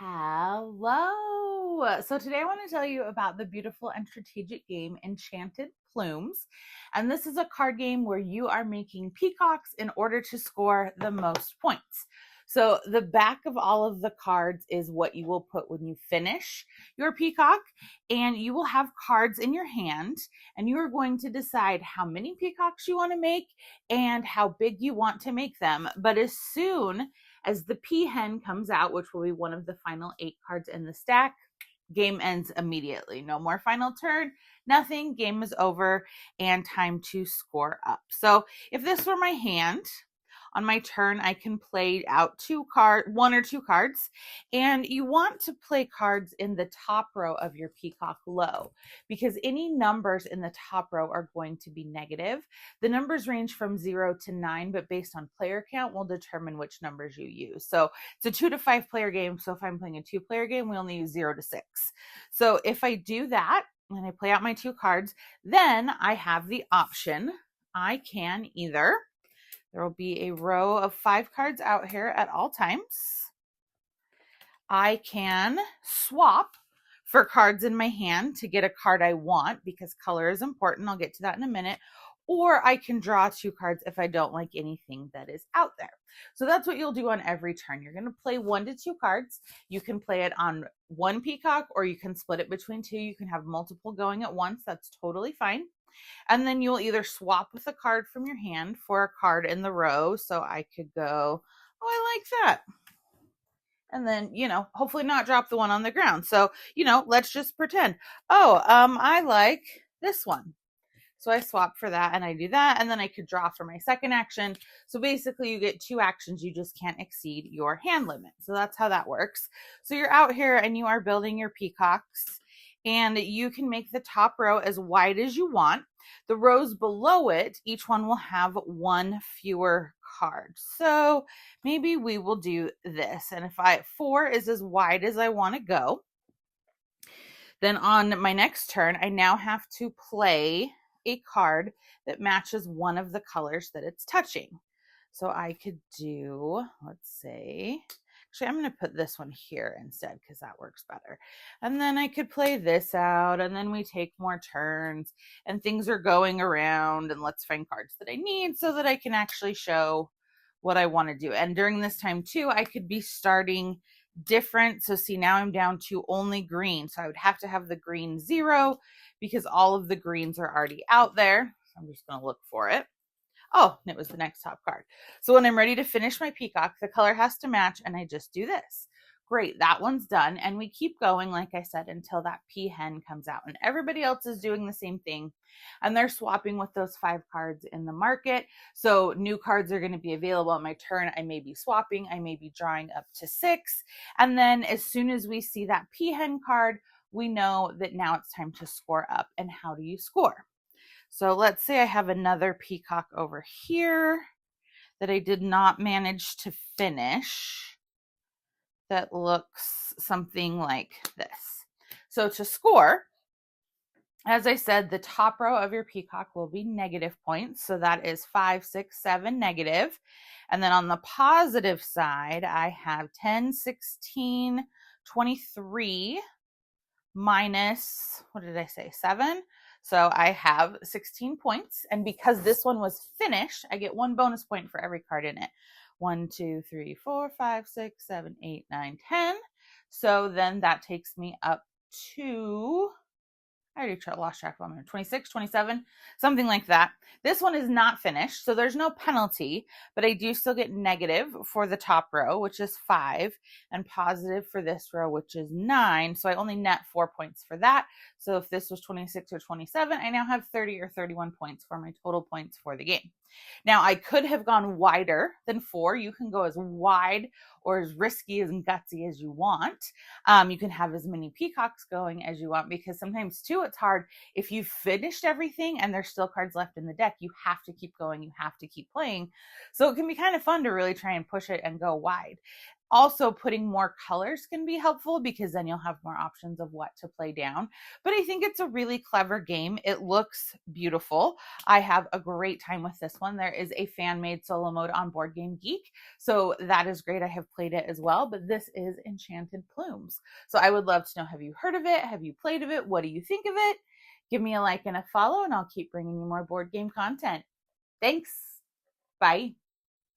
Hello. So today I want to tell you about the beautiful and strategic game Enchanted Plumes. And this is a card game where you are making peacocks in order to score the most points. So the back of all of the cards is what you will put when you finish your peacock, and you will have cards in your hand, and you are going to decide how many peacocks you want to make and how big you want to make them. But as soon as the peahen comes out, which will be one of the final 8 cards in the stack, game ends immediately. No more final turn, nothing. Game is over and time to score up. So if this were my hand, on my turn, I can play out one or two cards, and you want to play cards in the top row of your peacock low because any numbers in the top row are going to be negative. The numbers range from 0 to 9, but based on player count will determine which numbers you use. So it's a 2 to 5 player game. So if I'm playing a 2-player game, we only use 0 to 6. So if I do that and I play out my 2 cards, then I have the option. I can either There will be a row of 5 cards out here at all times. I can swap for cards in my hand to get a card I want because color is important. I'll get to that in a minute. Or I can draw 2 cards if I don't like anything that is out there. So that's what you'll do on every turn. You're going to play 1 to 2 cards. You can play it on 1 peacock, or you can split it between 2. You can have multiple going at once. That's totally fine. And then you'll either swap with a card from your hand for a card in the row. So I could go, oh, I like that. And then, hopefully not drop the one on the ground. So, let's just pretend, I like this one. So I swap for that and I do that. And then I could draw for my second action. So basically you get 2 actions. You just can't exceed your hand limit. So that's how that works. So you're out here and you are building your peacocks, and you can make the top row as wide as you want. The rows below it, each one will have 1 fewer card. So maybe we will do this. And if 4 is as wide as I want to go, then on my next turn, I now have to play a card that matches one of the colors that it's touching. So I could do, let's say, actually, I'm going to put this one here instead because that works better. And then I could play this out, and then we take more turns, and things are going around, and let's find cards that I need so that I can actually show what I want to do. And during this time too, I could be starting different. So see, now I'm down to only green. So I would have to have the green 0 because all of the greens are already out there. I'm just going to look for it. Oh, and it was the next top card. So when I'm ready to finish my peacock, the color has to match, and I just do this. Great, that one's done. And we keep going, like I said, until that peahen comes out. And everybody else is doing the same thing. And they're swapping with those 5 cards in the market. So new cards are going to be available on my turn. I may be swapping. I may be drawing up to 6. And then as soon as we see that peahen card, we know that now it's time to score up. And how do you score? So let's say I have another peacock over here that I did not manage to finish that looks something like this. So to score, as I said, the top row of your peacock will be negative points. So that is 5, 6, 7 negative. And then on the positive side, I have 10, 16, 23 minus, what did I say, 7? So I have 16 points. And because this one was finished, I get 1 bonus point for every card in it. 1, 2, 3, 4, 5, 6, 7, 8, 9, 10. So then that takes me up to, I already lost track of them, 26, 27, something like that. This one is not finished, so there's no penalty, but I do still get negative for the top row, which is 5, and positive for this row, which is 9. So I only net 4 points for that. So if this was 26 or 27, I now have 30 or 31 points for my total points for the game. Now, I could have gone wider than 4. You can go as wide or as risky and gutsy as you want. You can have as many peacocks going as you want, because sometimes too, it's hard if you've finished everything and there's still cards left in the deck. You have to keep going. You have to keep playing. So it can be kind of fun to really try and push it and go wide. Also, putting more colors can be helpful because then you'll have more options of what to play down. But I think it's a really clever game. It looks beautiful. I have a great time with this one. There is a fan-made solo mode on Board Game Geek, so that is great. I have played it as well, but this is Enchanted Plumes. So I would love to know, have you heard of it? Have you played of it? What do you think of it? Give me a like and a follow, and I'll keep bringing you more board game content. Thanks. Bye.